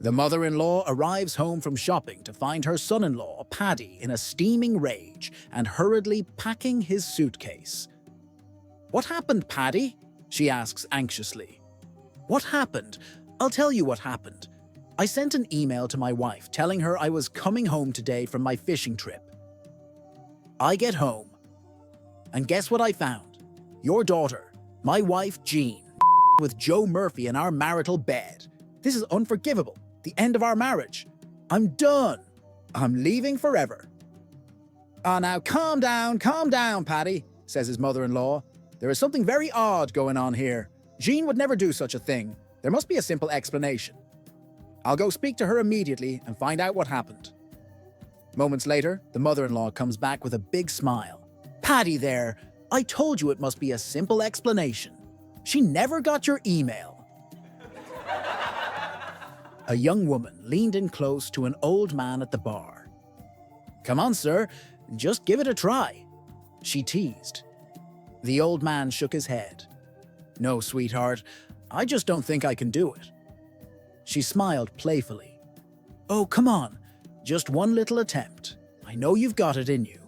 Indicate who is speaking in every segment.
Speaker 1: The mother-in-law arrives home from shopping to find her son-in-law, Paddy, in a steaming rage and hurriedly packing his suitcase. "What happened, Paddy?" she asks anxiously. "What happened? I'll tell you what happened. I sent an email to my wife telling her I was coming home today from my fishing trip. I get home, and guess what I found? Your daughter, my wife Jean, with Joe Murphy in our marital bed. This is unforgivable. The end of our marriage. I'm done. I'm leaving forever." "Ah, now calm down, Paddy," says his mother-in-law. "There is something very odd going on here. Jean would never do such a thing. There must be a simple explanation. I'll go speak to her immediately and find out what happened." Moments later, the mother-in-law comes back with a big smile. "Paddy there, I told you it must be a simple explanation. She never got your email." A young woman leaned in close to an old man at the bar. "Come on, sir, just give it a try," she teased. The old man shook his head. "No, sweetheart, I just don't think I can do it." She smiled playfully. "Oh, come on, just one little attempt. I know you've got it in you."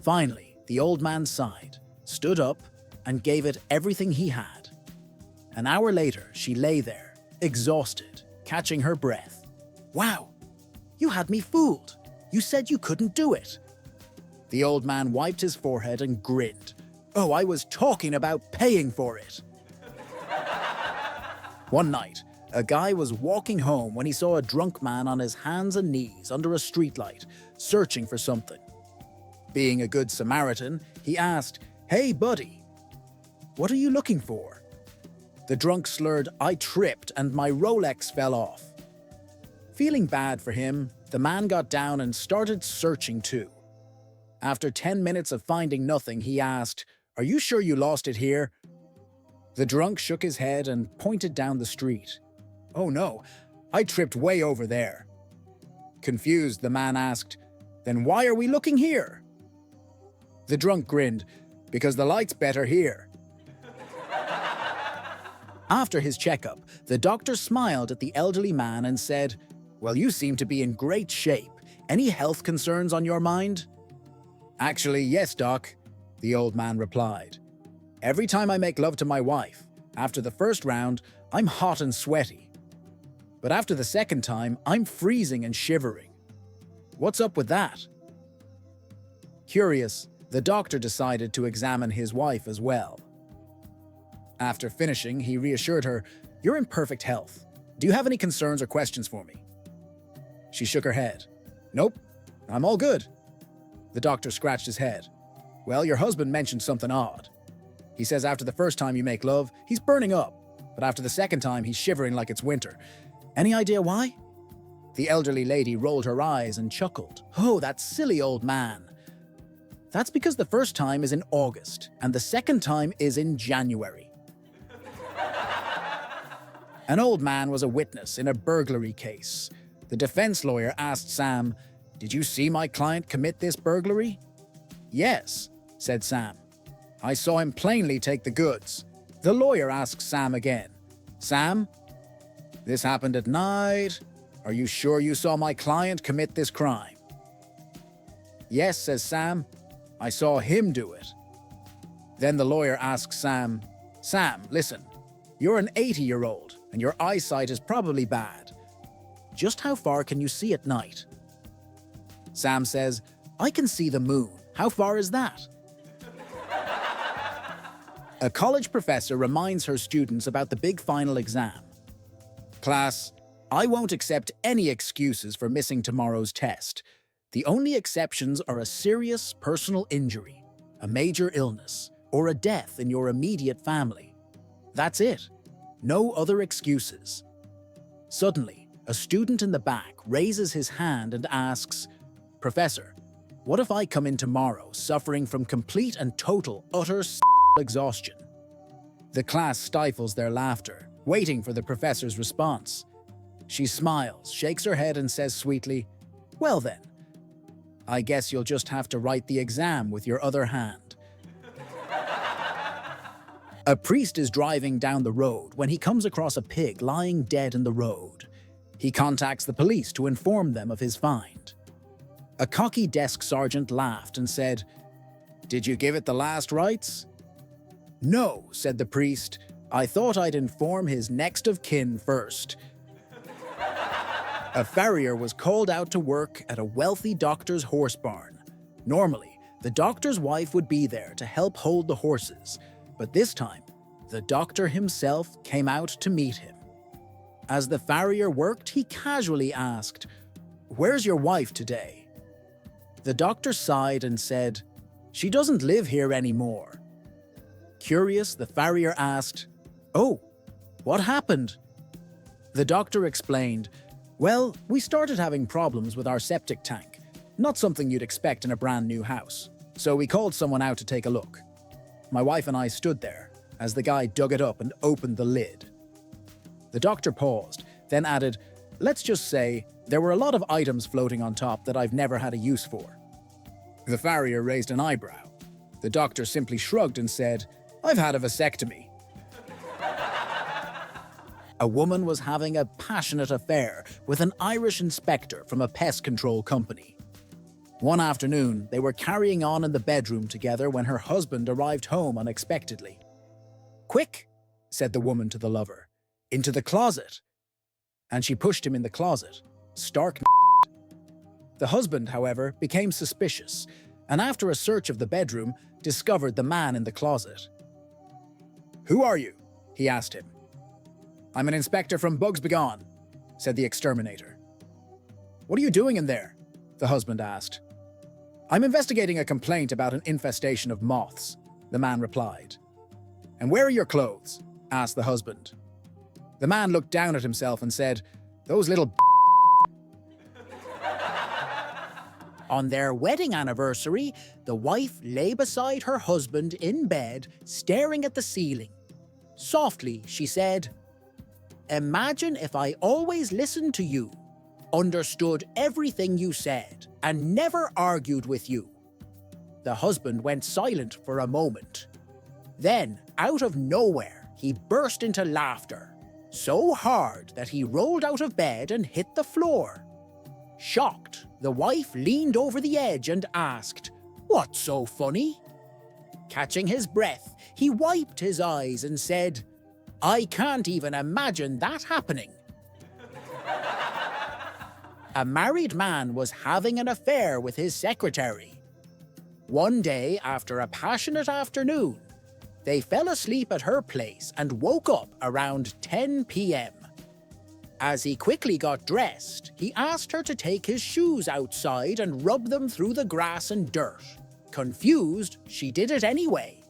Speaker 1: Finally, the old man sighed, stood up, and gave it everything he had. An hour later, she lay there, exhausted, catching her breath. "Wow, you had me fooled. You said you couldn't do it." The old man wiped his forehead and grinned. "Oh, I was talking about paying for it." One night, a guy was walking home when he saw a drunk man on his hands and knees under a streetlight, searching for something. Being a good Samaritan, he asked, "Hey, buddy, what are you looking for?" The drunk slurred, "I tripped and my Rolex fell off." Feeling bad for him, the man got down and started searching too. After 10 minutes of finding nothing, he asked, "Are you sure you lost it here?" The drunk shook his head and pointed down the street. "Oh no, I tripped way over there." Confused, the man asked, "Then why are we looking here?" The drunk grinned, "Because the light's better here." After his checkup, the doctor smiled at the elderly man and said, "Well, you seem to be in great shape. Any health concerns on your mind?" "Actually, yes, Doc," the old man replied. "Every time I make love to my wife, after the first round, I'm hot and sweaty. But after the second time, I'm freezing and shivering. What's up with that?" Curious, the doctor decided to examine his wife as well. After finishing, he reassured her, "You're in perfect health. Do you have any concerns or questions for me?" She shook her head. "Nope, I'm all good." The doctor scratched his head. "Well, your husband mentioned something odd. He says after the first time you make love, he's burning up, but after the second time, he's shivering like it's winter. Any idea why?" The elderly lady rolled her eyes and chuckled. "Oh, that silly old man. That's because the first time is in August, and the second time is in January." An old man was a witness in a burglary case. The defense lawyer asked Sam, "Did you see my client commit this burglary?" "Yes," said Sam. "I saw him plainly take the goods." The lawyer asked Sam again, "Sam, this happened at night. Are you sure you saw my client commit this crime?" "Yes," says Sam. "I saw him do it." Then the lawyer asked Sam, "Sam, listen, you're an 80-year-old and your eyesight is probably bad. Just how far can you see at night?" Sam says, "I can see the moon. How far is that?" A college professor reminds her students about the big final exam. "Class, I won't accept any excuses for missing tomorrow's test. The only exceptions are a serious personal injury, a major illness, or a death in your immediate family. That's it. No other excuses." Suddenly, a student in the back raises his hand and asks, "Professor, what if I come in tomorrow suffering from complete and total utter exhaustion?" The class stifles their laughter, waiting for the professor's response. She smiles, shakes her head and says sweetly, "Well then, I guess you'll just have to write the exam with your other hand." A priest is driving down the road when he comes across a pig lying dead in the road. He contacts the police to inform them of his find. A cocky desk sergeant laughed and said, "Did you give it the last rites?" "No," said the priest. "I thought I'd inform his next of kin first." A farrier was called out to work at a wealthy doctor's horse barn. Normally, the doctor's wife would be there to help hold the horses, but this time, the doctor himself came out to meet him. As the farrier worked, he casually asked, "Where's your wife today?" The doctor sighed and said, "She doesn't live here anymore." Curious, the farrier asked, "Oh, what happened?" The doctor explained, "Well, we started having problems with our septic tank. Not something you'd expect in a brand new house. So we called someone out to take a look. My wife and I stood there as the guy dug it up and opened the lid." The doctor paused, then added, "Let's just say there were a lot of items floating on top that I've never had a use for." The farrier raised an eyebrow. The doctor simply shrugged and said, "I've had a vasectomy." A woman was having a passionate affair with an Irish inspector from a pest control company. One afternoon, they were carrying on in the bedroom together when her husband arrived home unexpectedly. "Quick," said the woman to the lover, "into the closet." And she pushed him in the closet. Stark. The husband, however, became suspicious, and after a search of the bedroom, discovered the man in the closet. "Who are you?" he asked him. "I'm an inspector from Bugs Begone," said the exterminator. "What are you doing in there?" the husband asked. "I'm investigating a complaint about an infestation of moths," the man replied. "And where are your clothes?" asked the husband. The man looked down at himself and said, "Those little..." On their wedding anniversary, the wife lay beside her husband in bed, staring at the ceiling. Softly, she said, "Imagine if I always listened to you, understood everything you said, and never argued with you." The husband went silent for a moment. Then, out of nowhere, he burst into laughter, so hard that he rolled out of bed and hit the floor. Shocked, the wife leaned over the edge and asked, "What's so funny?" Catching his breath, he wiped his eyes and said, "I can't even imagine that happening." A married man was having an affair with his secretary. One day, after a passionate afternoon, they fell asleep at her place and woke up around 10 p.m. As he quickly got dressed, he asked her to take his shoes outside and rub them through the grass and dirt. Confused, she did it anyway.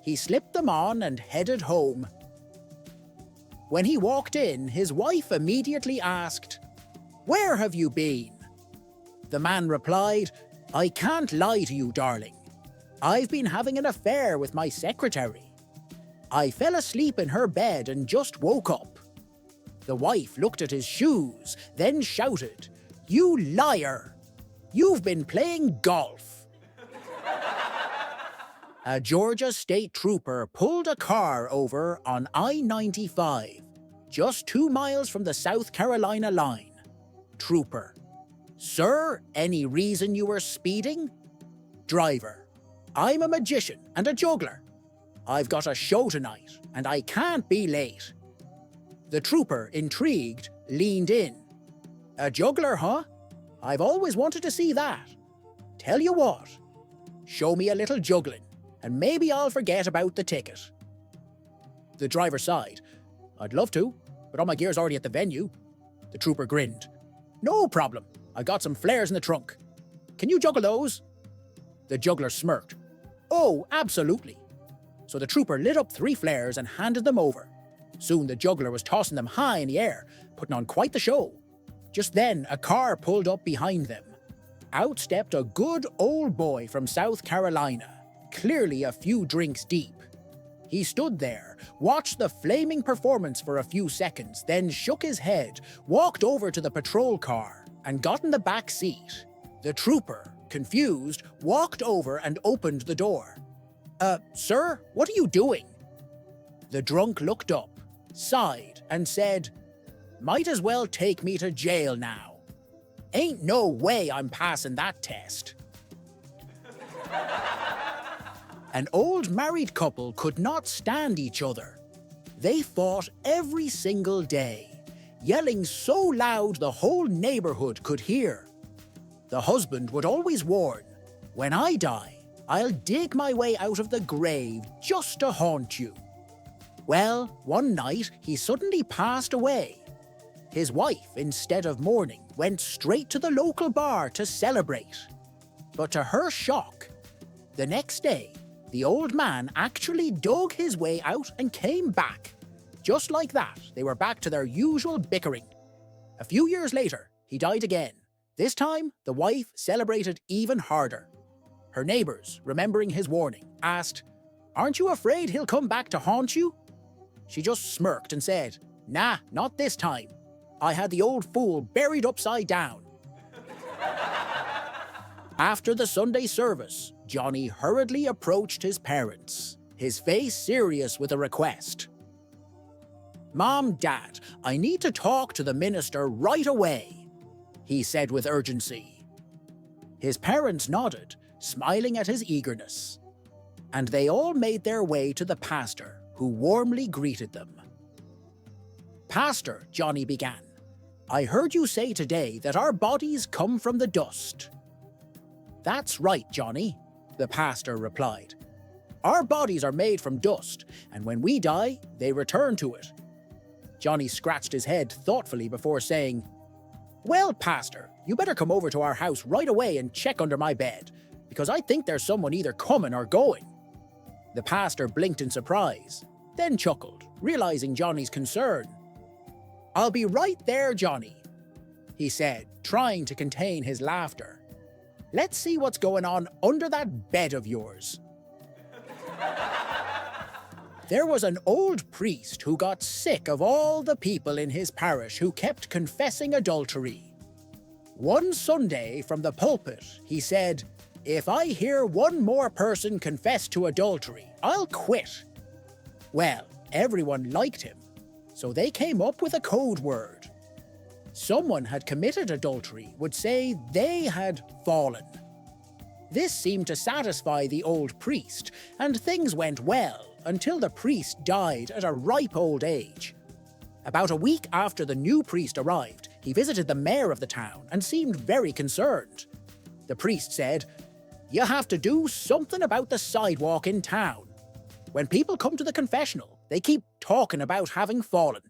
Speaker 1: He slipped them on and headed home. When he walked in, his wife immediately asked, "Where have you been?" The man replied, "I can't lie to you, darling. I've been having an affair with my secretary. I fell asleep in her bed and just woke up." The wife looked at his shoes, then shouted, "You liar! You've been playing golf." A Georgia state trooper pulled a car over on I-95, just 2 miles from the South Carolina line. Trooper: "Sir, any reason you were speeding?" Driver: "I'm a magician and a juggler. I've got a show tonight, and I can't be late." The trooper, intrigued, leaned in. "A juggler, huh? I've always wanted to see that. Tell you what, show me a little juggling, and maybe I'll forget about the ticket." The driver sighed. "I'd love to, but all my gear's already at the venue." The trooper grinned. "No problem. I got some flares in the trunk. Can you juggle those?" The juggler smirked. "Oh, absolutely." So the trooper lit up 3 flares and handed them over. Soon the juggler was tossing them high in the air, putting on quite the show. Just then, a car pulled up behind them. Out stepped a good old boy from South Carolina, clearly a few drinks deep. He stood there, watched the flaming performance for a few seconds, then shook his head, walked over to the patrol car, and got in the back seat. The trooper, confused, walked over and opened the door. Sir, what are you doing?" The drunk looked up, sighed, and said, might as well take me to jail now. Ain't no way I'm passing that test. An old married couple could not stand each other. They fought every single day, yelling so loud the whole neighborhood could hear. The husband would always warn, "When I die, I'll dig my way out of the grave just to haunt you." Well, one night he suddenly passed away. His wife, instead of mourning, went straight to the local bar to celebrate. But to her shock, the next day, the old man actually dug his way out and came back. Just like that, they were back to their usual bickering. A few years later, he died again. This time, the wife celebrated even harder. Her neighbours, remembering his warning, asked, "Aren't you afraid he'll come back to haunt you?" She just smirked and said, "Nah, not this time. I had the old fool buried upside down." After the Sunday service, Johnny hurriedly approached his parents, his face serious with a request. "Mom, Dad, I need to talk to the minister right away," he said with urgency. His parents nodded, smiling at his eagerness, and they all made their way to the pastor, who warmly greeted them. "Pastor," Johnny began, "I heard you say today that our bodies come from the dust." "That's right, Johnny," the pastor replied. "Our bodies are made from dust, and when we die, they return to it." Johnny scratched his head thoughtfully before saying, "Well, Pastor, you better come over to our house right away and check under my bed, because I think there's someone either coming or going." The pastor blinked in surprise, then chuckled, realizing Johnny's concern. "I'll be right there, Johnny," he said, trying to contain his laughter. "Let's see what's going on under that bed of yours." There was an old priest who got sick of all the people in his parish who kept confessing adultery. One Sunday from the pulpit, he said, "If I hear one more person confess to adultery, I'll quit." Well, everyone liked him, so they came up with a code word. Someone had committed adultery would say they had fallen. This seemed to satisfy the old priest, and things went well until the priest died at a ripe old age. About a week after the new priest arrived, he visited the mayor of the town and seemed very concerned. The priest said, "You have to do something about the sidewalk in town. When people come to the confessional, they keep talking about having fallen."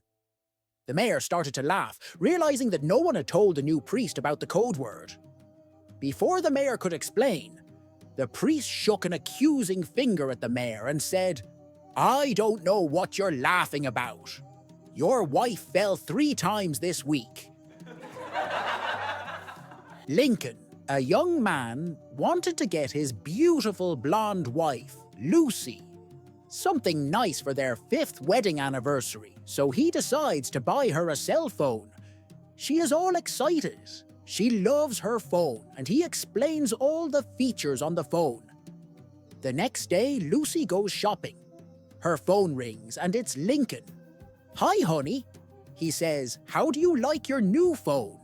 Speaker 1: The mayor started to laugh, realizing that no one had told the new priest about the code word. Before the mayor could explain, the priest shook an accusing finger at the mayor and said, "I don't know what you're laughing about. Your wife fell 3 times this week." Lincoln, a young man, wanted to get his beautiful blonde wife, Lucy, something nice for their 5th wedding anniversary, so he decides to buy her a cell phone. She is all excited. She loves her phone, and he explains all the features on the phone. The next day, Lucy goes shopping. Her phone rings, and it's Lincoln. "Hi, honey," he says, "how do you like your new phone?"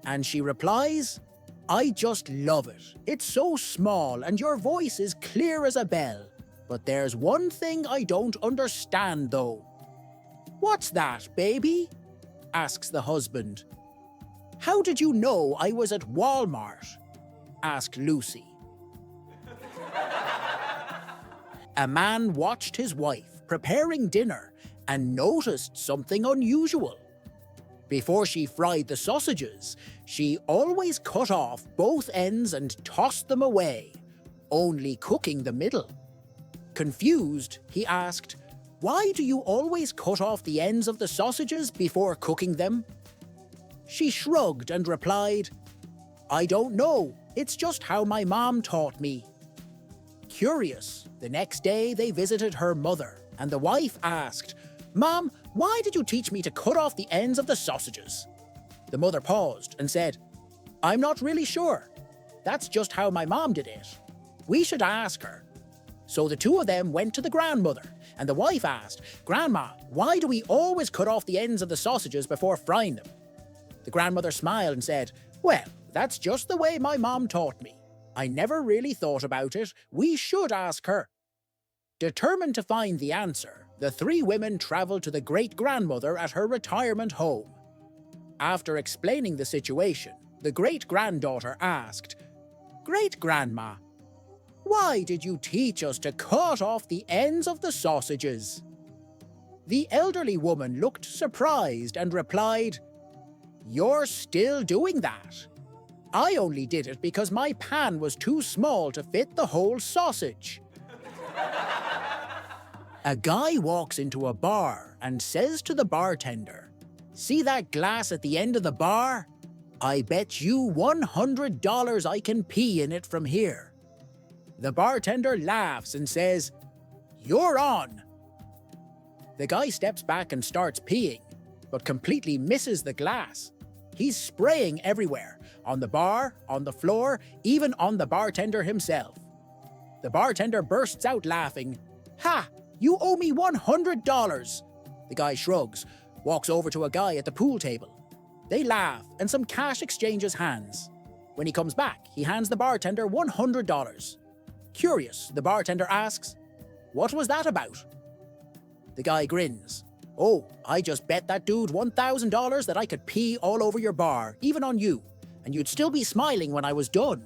Speaker 1: And she replies, "I just love it. It's so small, and your voice is clear as a bell. But there's one thing I don't understand, though." "What's that, baby?" asks the husband. "How did you know I was at Walmart?" asked Lucy. A man watched his wife preparing dinner and noticed something unusual. Before she fried the sausages, she always cut off both ends and tossed them away, only cooking the middle. Confused, he asked, "Why do you always cut off the ends of the sausages before cooking them?" She shrugged and replied, "I don't know. It's just how my mom taught me." Curious, the next day they visited her mother, and the wife asked, "Mom, why did you teach me to cut off the ends of the sausages?" The mother paused and said, "I'm not really sure. That's just how my mom did it. We should ask her." So the two of them went to the grandmother, and the wife asked, "Grandma, why do we always cut off the ends of the sausages before frying them?" The grandmother smiled and said, "Well, that's just the way my mom taught me. I never really thought about it. We should ask her." Determined to find the answer, the three women travelled to the great-grandmother at her retirement home. After explaining the situation, the great-granddaughter asked, "Great-grandma, why did you teach us to cut off the ends of the sausages?" The elderly woman looked surprised and replied, "You're still doing that. I only did it because my pan was too small to fit the whole sausage." A guy walks into a bar and says to the bartender, "See that glass at the end of the bar? I bet you $100 I can pee in it from here." The bartender laughs and says, "You're on." The guy steps back and starts peeing, but completely misses the glass. He's spraying everywhere, on the bar, on the floor, even on the bartender himself. The bartender bursts out laughing. "Ha! You owe me $100. The guy shrugs, walks over to a guy at the pool table. They laugh and some cash exchanges hands. When he comes back, he hands the bartender $100. Curious, the bartender asks, "What was that about?" The guy grins. "Oh, I just bet that dude $1,000 that I could pee all over your bar, even on you, and you'd still be smiling when I was done."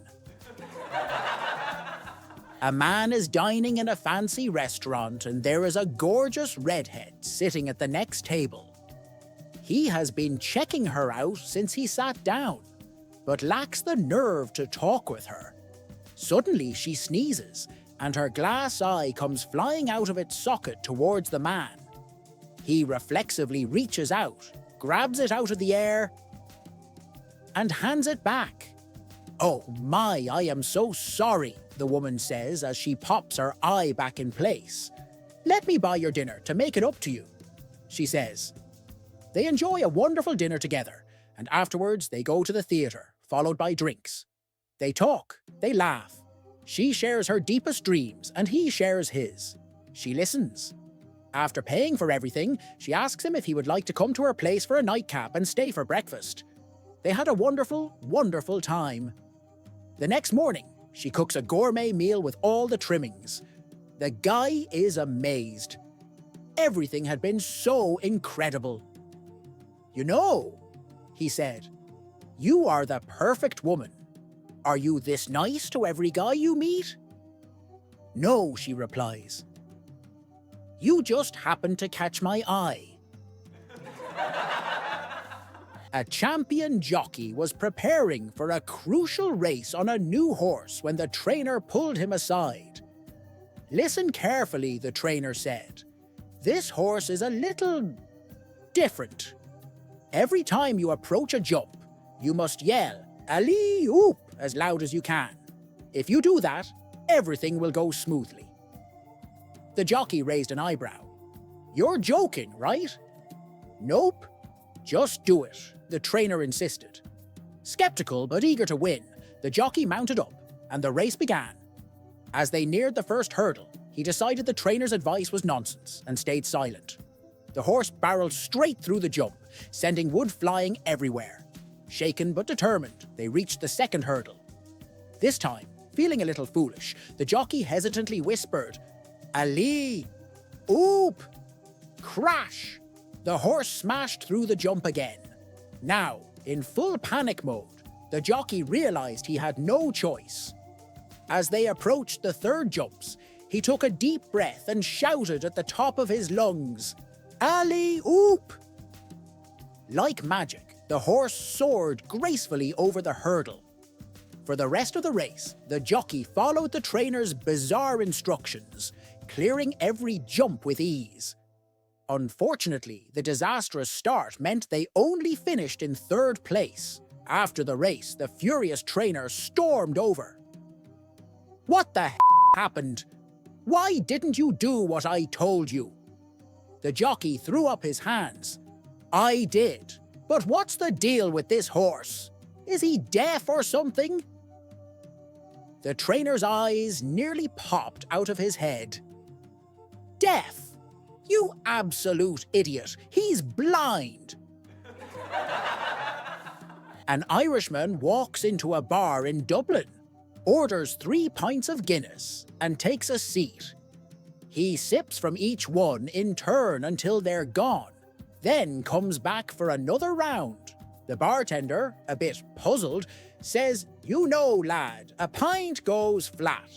Speaker 1: A man is dining in a fancy restaurant and there is a gorgeous redhead sitting at the next table. He has been checking her out since he sat down, but lacks the nerve to talk with her. Suddenly she sneezes, and her glass eye comes flying out of its socket towards the man. He reflexively reaches out, grabs it out of the air, and hands it back. "Oh my, I am so sorry," the woman says as she pops her eye back in place. "Let me buy your dinner to make it up to you," she says. They enjoy a wonderful dinner together, and afterwards they go to the theatre, followed by drinks. They talk, they laugh. She shares her deepest dreams, and he shares his. She listens. After paying for everything, she asks him if he would like to come to her place for a nightcap and stay for breakfast. They had a wonderful, wonderful time. The next morning, she cooks a gourmet meal with all the trimmings. The guy is amazed. Everything had been so incredible. "You know," he said, "you are the perfect woman. Are you this nice to every guy you meet?" "No," she replies. "You just happened to catch my eye." A champion jockey was preparing for a crucial race on a new horse when the trainer pulled him aside. "Listen carefully," the trainer said. "This horse is a little different. Every time you approach a jump, you must yell, 'Alley-oop,' as loud as you can. If you do that, everything will go smoothly." The jockey raised an eyebrow. "You're joking, right?" "Nope. Just do it," the trainer insisted. Skeptical but eager to win, the jockey mounted up, and the race began. As they neared the first hurdle, he decided the trainer's advice was nonsense and stayed silent. The horse barreled straight through the jump, sending wood flying everywhere. Shaken but determined, they reached the second hurdle. This time, feeling a little foolish, the jockey hesitantly whispered, "Alley-oop!" Crash! The horse smashed through the jump again. Now, in full panic mode, the jockey realized he had no choice. As they approached the third jumps, he took a deep breath and shouted at the top of his lungs, "Alley-oop!" Like magic, the horse soared gracefully over the hurdle. For the rest of the race, the jockey followed the trainer's bizarre instructions, clearing every jump with ease. Unfortunately, the disastrous start meant they only finished in third place. After the race, the furious trainer stormed over. "What the happened? Why didn't you do what I told you?" The jockey threw up his hands. "I did. But what's the deal with this horse? Is he deaf or something?" The trainer's eyes nearly popped out of his head. "Deaf? "You absolute idiot! He's blind!" An Irishman walks into a bar in Dublin, orders 3 pints of Guinness, and takes a seat. He sips from each one in turn until they're gone, then comes back for another round. The bartender, a bit puzzled, says, "You know, lad, a pint goes flat.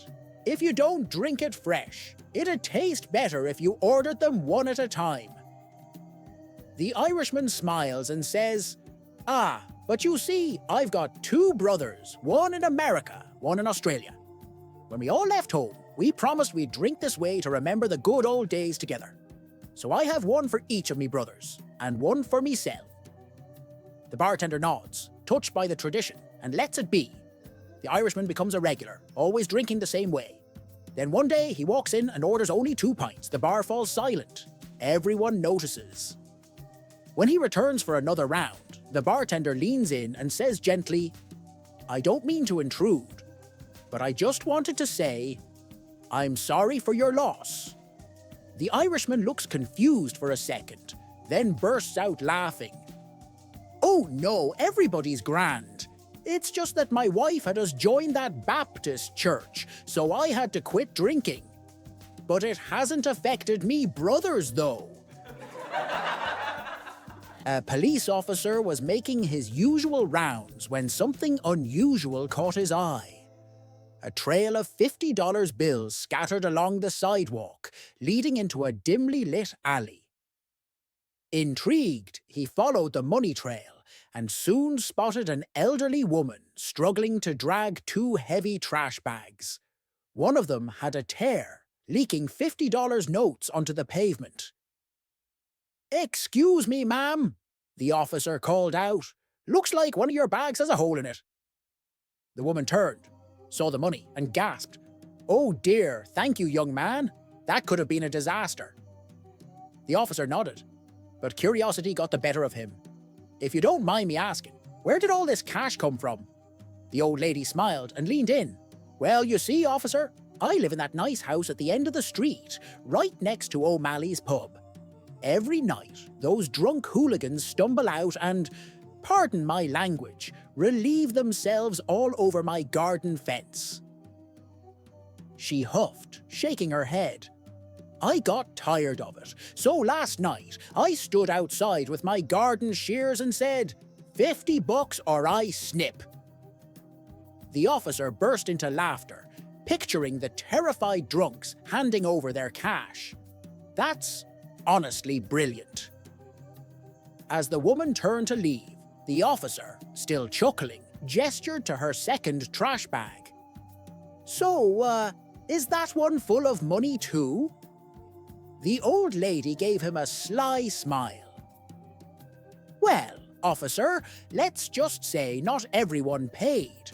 Speaker 1: If you don't drink it fresh, it'd taste better if you ordered them one at a time." The Irishman smiles and says, "Ah, but you see, I've got 2 brothers, one in America, one in Australia. When we all left home, we promised we'd drink this way to remember the good old days together. So I have one for each of me brothers, and one for meself." The bartender nods, touched by the tradition, and lets it be. The Irishman becomes a regular, always drinking the same way. Then one day he walks in and orders only 2 pints. The bar falls silent. Everyone notices. When he returns for another round, the bartender leans in and says gently, "I don't mean to intrude, but I just wanted to say, I'm sorry for your loss." The Irishman looks confused for a second, then bursts out laughing. "Oh no, everybody's grand. It's just that my wife had us join that Baptist church, so I had to quit drinking. But it hasn't affected me brothers though." A police officer was making his usual rounds when something unusual caught his eye. A trail of $50 bills scattered along the sidewalk, leading into a dimly lit alley. Intrigued, he followed the money trail and soon spotted an elderly woman struggling to drag 2 heavy trash bags. One of them had a tear, leaking $50 notes onto the pavement. "Excuse me, ma'am," the officer called out. "Looks like one of your bags has a hole in it." The woman turned, saw the money, and gasped, "Oh dear, thank you, young man. That could have been a disaster." The officer nodded, but curiosity got the better of him. "If you don't mind me asking, where did all this cash come from?" The old lady smiled and leaned in. "Well, you see, officer, I live in that nice house at the end of the street, right next to O'Malley's pub. Every night, those drunk hooligans stumble out and, pardon my language, relieve themselves all over my garden fence." She huffed, shaking her head. "I got tired of it, so last night I stood outside with my garden shears and said, $50 or I snip." The officer burst into laughter, picturing the terrified drunks handing over their cash. That's honestly brilliant. As the woman turned to leave, the officer, still chuckling, gestured to her second trash bag. "So, is that one full of money too?" The old lady gave him a sly smile. "Well, officer, let's just say not everyone paid."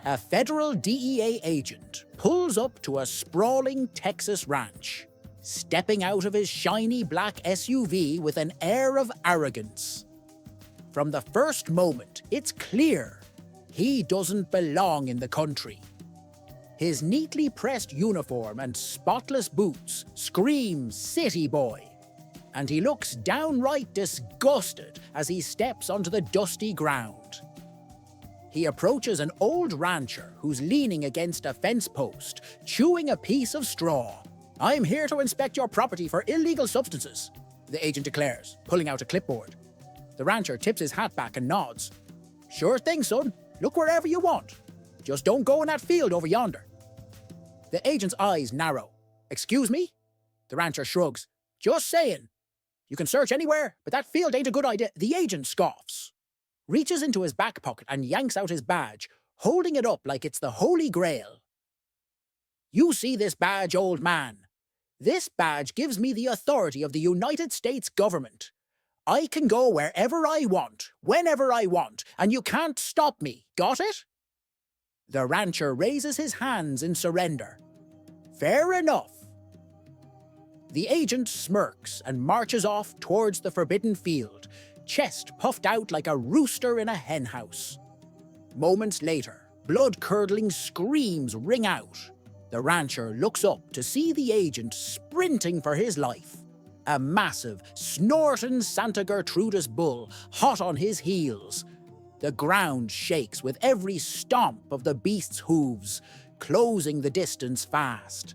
Speaker 1: A federal DEA agent pulls up to a sprawling Texas ranch, stepping out of his shiny black SUV with an air of arrogance. From the first moment, it's clear he doesn't belong in the country. His neatly pressed uniform and spotless boots scream city boy, and he looks downright disgusted as he steps onto the dusty ground. He approaches an old rancher who's leaning against a fence post, chewing a piece of straw. "I'm here to inspect your property for illegal substances," the agent declares, pulling out a clipboard. The rancher tips his hat back and nods. "Sure thing, son. Look wherever you want. Just don't go in that field over yonder." The agent's eyes narrow. "Excuse me?" The rancher shrugs. "Just saying. You can search anywhere, but that field ain't a good idea." The agent scoffs, reaches into his back pocket and yanks out his badge, holding it up like it's the Holy Grail. "You see this badge, old man? This badge gives me the authority of the United States government. I can go wherever I want, whenever I want, and you can't stop me. Got it?" The rancher raises his hands in surrender. "Fair enough." The agent smirks and marches off towards the forbidden field, chest puffed out like a rooster in a henhouse. Moments later, blood-curdling screams ring out. The rancher looks up to see the agent sprinting for his life. A massive, snorting Santa Gertrudis bull, hot on his heels. The ground shakes with every stomp of the beast's hooves, closing the distance fast.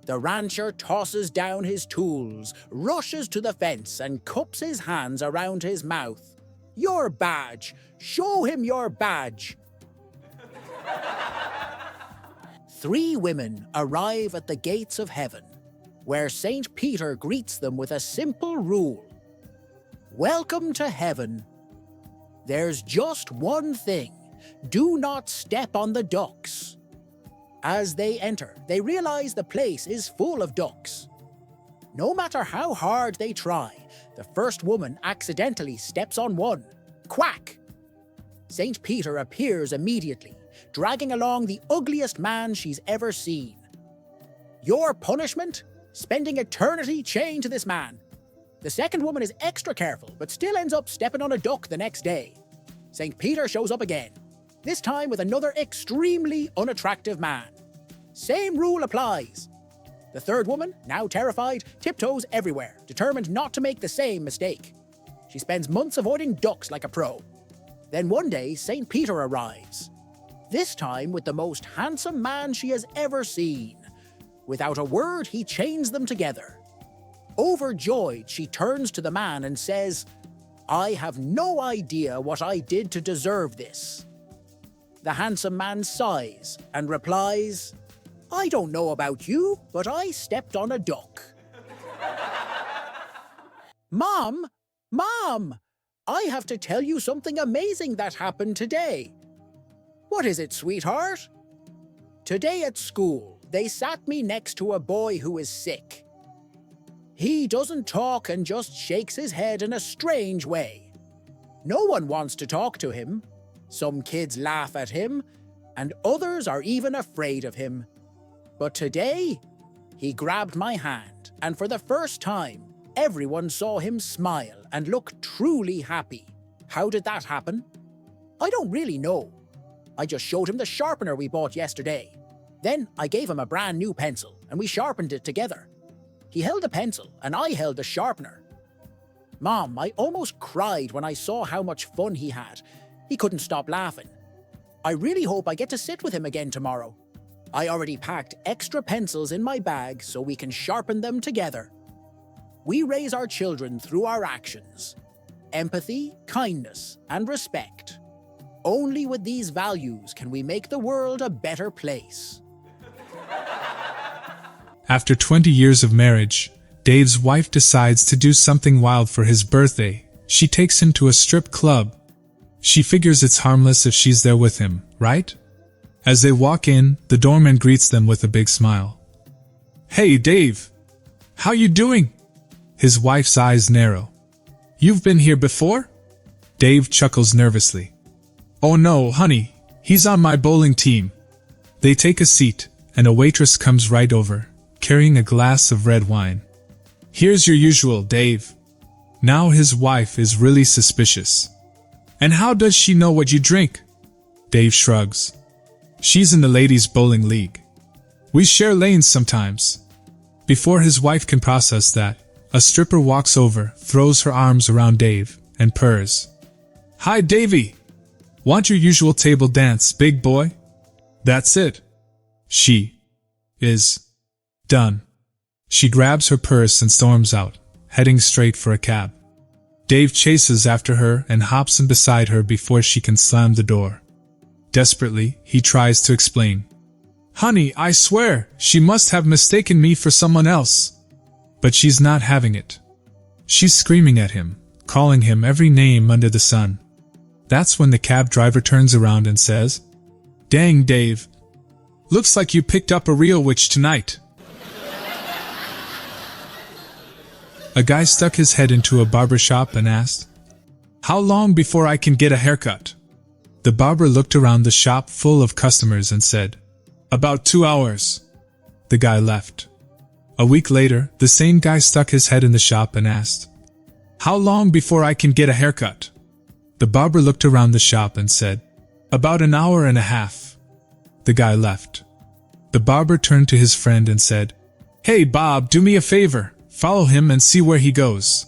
Speaker 1: The rancher tosses down his tools, rushes to the fence and cups his hands around his mouth. "Your badge! Show him your badge!" 3 women arrive at the gates of heaven, where St. Peter greets them with a simple rule. "Welcome to heaven. There's just one thing. Do not step on the ducks." As they enter, they realize the place is full of ducks. No matter how hard they try, the first woman accidentally steps on one. Quack! St. Peter appears immediately, dragging along the ugliest man she's ever seen. "Your punishment? Spending eternity chained to this man." The second woman is extra careful, but still ends up stepping on a duck the next day. St. Peter shows up again, this time with another extremely unattractive man. Same rule applies. The third woman, now terrified, tiptoes everywhere, determined not to make the same mistake. She spends months avoiding ducks like a pro. Then one day, St. Peter arrives. This time with the most handsome man she has ever seen. Without a word, he chains them together. Overjoyed, she turns to the man and says, "I have no idea what I did to deserve this." The handsome man sighs and replies, "I don't know about you, but I stepped on a duck." "Mom! Mom! I have to tell you something amazing that happened today." "What is it, sweetheart?" "Today at school, they sat me next to a boy who is sick. He doesn't talk and just shakes his head in a strange way. No one wants to talk to him. Some kids laugh at him, and others are even afraid of him. But today, he grabbed my hand, and for the first time, everyone saw him smile and look truly happy. How did that happen? I don't really know. I just showed him the sharpener we bought yesterday. Then I gave him a brand new pencil, and we sharpened it together. He held the pencil, and I held the sharpener. Mom, I almost cried when I saw how much fun he had. He couldn't stop laughing. I really hope I get to sit with him again tomorrow. I already packed extra pencils in my bag so we can sharpen them together. We raise our children through our actions. Empathy, kindness, and respect. Only with these values can we make the world a better place."
Speaker 2: After 20 years of marriage, Dave's wife decides to do something wild for his birthday. She takes him to a strip club. She figures it's harmless if she's there with him, right? As they walk in, the doorman greets them with a big smile. "Hey, Dave! How you doing?" His wife's eyes narrow. "You've been here before?" Dave chuckles nervously. "Oh no, honey, he's on my bowling team." They take a seat, and a waitress comes right over, carrying a glass of red wine. "Here's your usual, Dave." Now his wife is really suspicious. "And how does she know what you drink?" Dave shrugs. "She's in the ladies' bowling league. We share lanes sometimes." Before his wife can process that, a stripper walks over, throws her arms around Dave, and purrs. "Hi, Davey! Want your usual table dance, big boy?" That's it. She is done. She grabs her purse and storms out, heading straight for a cab. Dave chases after her and hops in beside her before she can slam the door. Desperately, he tries to explain. "Honey, I swear, she must have mistaken me for someone else." But she's not having it. She's screaming at him, calling him every name under the sun. That's when the cab driver turns around and says, "Dang, Dave. Looks like you picked up a real witch tonight." A guy stuck his head into a barber shop and asked, "How long before I can get a haircut?" The barber looked around the shop full of customers and said, "About 2 hours." The guy left. A week later, the same guy stuck his head in the shop and asked, "How long before I can get a haircut?" The barber looked around the shop and said, "About an hour and a half." The guy left. The barber turned to his friend and said, "Hey Bob, do me a favor, follow him and see where he goes.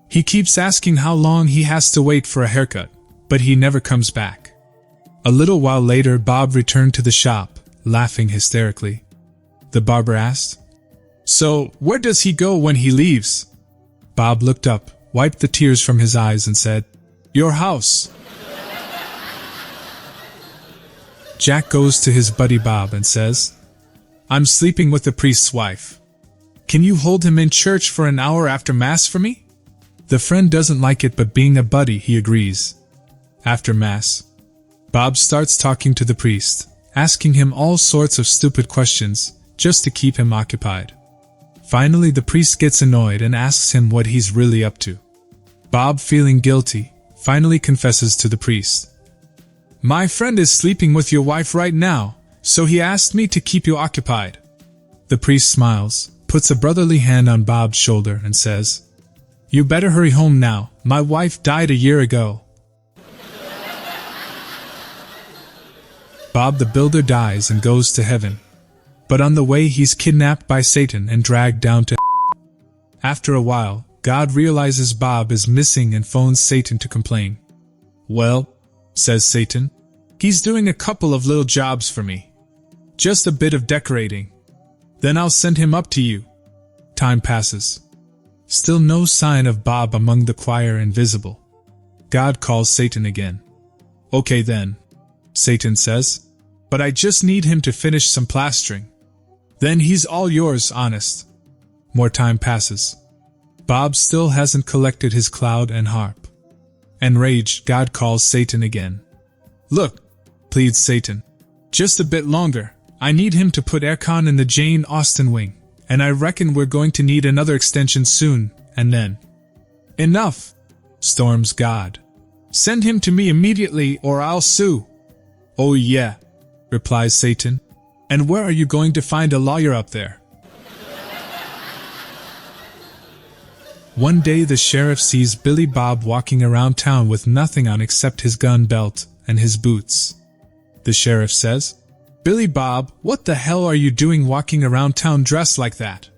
Speaker 2: He keeps asking how long he has to wait for a haircut, but he never comes back." A little while later, Bob returned to the shop, laughing hysterically. The barber asked, "So, where does he go when he leaves?" Bob looked up, wiped the tears from his eyes and said, "Your house." Jack goes to his buddy Bob and says, "I'm sleeping with the priest's wife. Can you hold him in church for an hour after Mass for me?" The friend doesn't like it, but being a buddy, he agrees. After Mass, Bob starts talking to the priest, asking him all sorts of stupid questions, just to keep him occupied. Finally, the priest gets annoyed and asks him what he's really up to. Bob, feeling guilty, finally confesses to the priest. "My friend is sleeping with your wife right now, so he asked me to keep you occupied." The priest smiles, puts a brotherly hand on Bob's shoulder and says, "You better hurry home now, my wife died a year ago." Bob the Builder dies and goes to heaven. But on the way he's kidnapped by Satan and dragged down to hell. After a while, God realizes Bob is missing and phones Satan to complain. "Well," says Satan, "he's doing a couple of little jobs for me. Just a bit of decorating. Then I'll send him up to you." Time passes. Still no sign of Bob among the choir invisible. God calls Satan again. "Okay then," Satan says, "but I just need him to finish some plastering. Then he's all yours, honest." More time passes. Bob still hasn't collected his cloud and harp. Enraged, God calls Satan again. "Look," pleads Satan, "just a bit longer. I need him to put aircon in the Jane Austen wing, and I reckon we're going to need another extension soon, and then—" "Enough," storms God. "Send him to me immediately or I'll sue." "Oh yeah," replies Satan. "And where are you going to find a lawyer up there?" One day the sheriff sees Billy Bob walking around town with nothing on except his gun belt and his boots. The sheriff says, "Billy Bob, what the hell are you doing walking around town dressed like that?"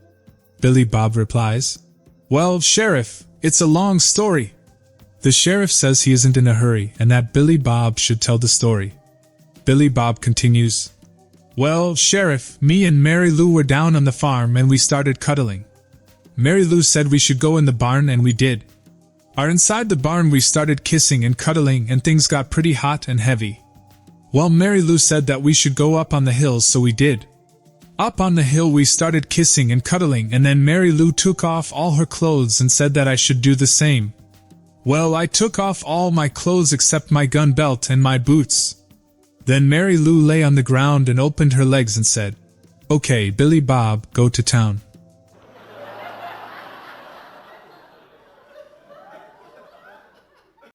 Speaker 2: Billy Bob replies, "Well, Sheriff, it's a long story." The sheriff says he isn't in a hurry and that Billy Bob should tell the story. Billy Bob continues, "Well, Sheriff, me and Mary Lou were down on the farm and we started cuddling. Mary Lou said we should go in the barn and we did. Inside the barn we started kissing and cuddling and things got pretty hot and heavy. Well, Mary Lou said that we should go up on the hill, so we did. Up on the hill we started kissing and cuddling and then Mary Lou took off all her clothes and said that I should do the same. Well, I took off all my clothes except my gun belt and my boots. Then Mary Lou lay on the ground and opened her legs and said, 'Okay, Billy Bob, go to town.'